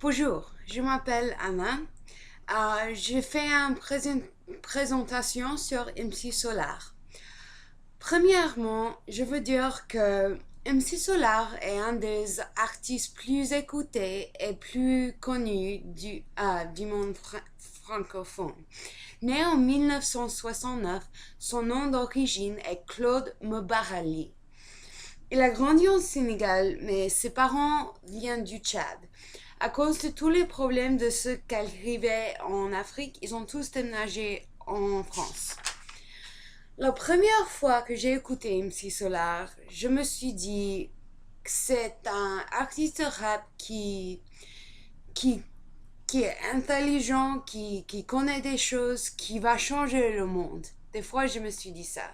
Bonjour, je m'appelle Anna. Je fais une présentation sur MC Solar. Premièrement, je veux dire que MC Solar est un des artistes plus écoutés et plus connus du monde francophone. Né en 1969, son nom d'origine est Claude Mobarali. Il a grandi au Sénégal, mais ses parents viennent du Tchad. À cause de tous les problèmes de ce qu'arrivait en Afrique, ils ont tous déménagé en France. La première fois que j'ai écouté MC Solar, je me suis dit que c'est un artiste de rap qui, qui est intelligent, qui connaît des choses, qui va changer le monde. Des fois, je me suis dit ça.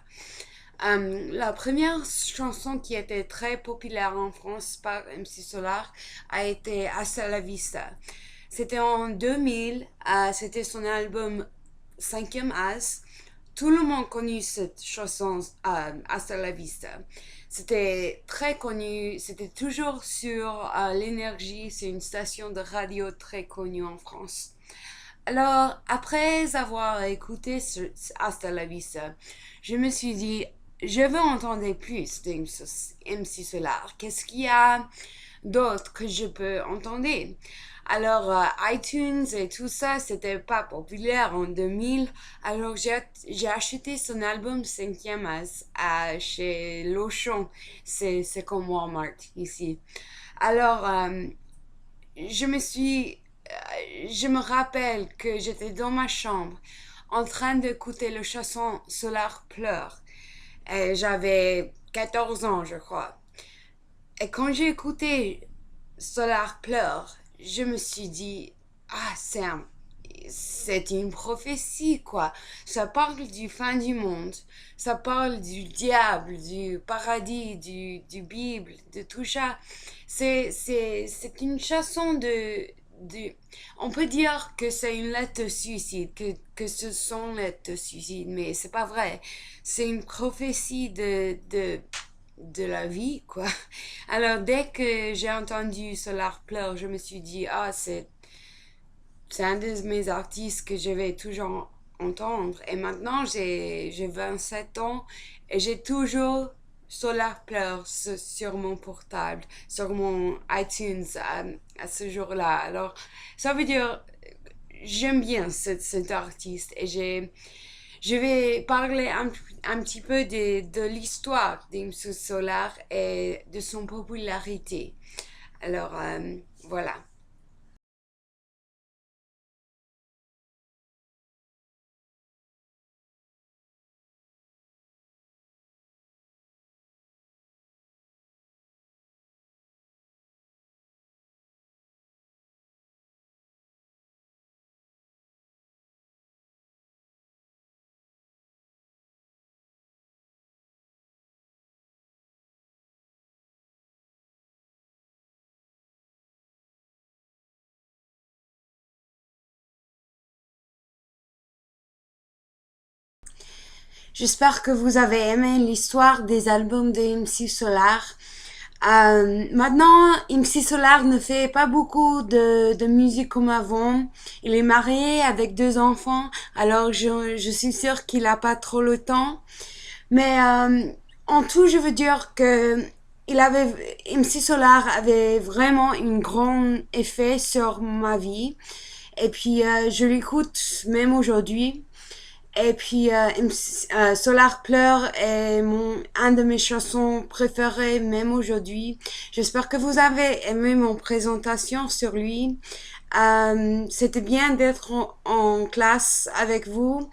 La première chanson qui était très populaire en France par MC Solar a été Hasta la Vista. C'était en 2000, c'était son album Cinquième As. Tout le monde connaît cette chanson Hasta la Vista. C'était très connu, c'était toujours sur l'énergie, c'est une station de radio très connue en France. Alors, après avoir écouté Hasta la Vista, je me suis dit, je veux entendre plus de MC Solar. Qu'est-ce qu'il y a d'autre que je peux entendre? Alors, iTunes et tout ça, c'était pas populaire en 2000. Alors, j'ai acheté son album 5e As chez Longchamp. C'est comme Walmart ici. Alors, je me rappelle que j'étais dans ma chambre en train d'écouter le chanson Solar pleure. Et j'avais 14 ans, je crois. Et quand j'ai écouté Solar pleure, je me suis dit, ah, c'est une prophétie, quoi. Ça parle du fin du monde. Ça parle du diable, du paradis, du Bible, de tout ça. C'est une chanson on peut dire que c'est une lettre de suicide, que ce sont lettres de suicide, mais c'est pas vrai. C'est une prophétie de la vie, quoi. Alors, dès que j'ai entendu Solar pleure, je me suis dit, ah, c'est un de mes artistes que je vais toujours entendre. Et maintenant, j'ai 27 ans et j'ai toujours Solar pleure sur mon portable, sur mon iTunes à ce jour-là. Alors, ça veut dire, j'aime bien cet artiste et je vais parler un petit peu de l'histoire d'Imsu Solar et de son popularité. Alors, voilà. J'espère que vous avez aimé l'histoire des albums de MC Solar. Maintenant, MC Solar ne fait pas beaucoup de musique comme avant. Il est marié avec deux enfants, alors je suis sûre qu'il a pas trop le temps. Mais en tout, je veux dire que MC Solar avait vraiment un grand effet sur ma vie. Et puis, je l'écoute même aujourd'hui. Et puis, Solar pleure est un de mes chansons préférées, même aujourd'hui. J'espère que vous avez aimé mon présentation sur lui. C'était bien d'être en classe avec vous.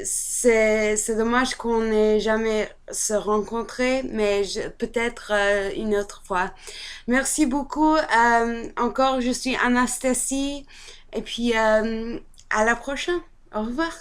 C'est dommage qu'on n'ait jamais se rencontré, mais peut-être une autre fois. Merci beaucoup. Encore, je suis Anastasie. Et puis, à la prochaine. Au revoir.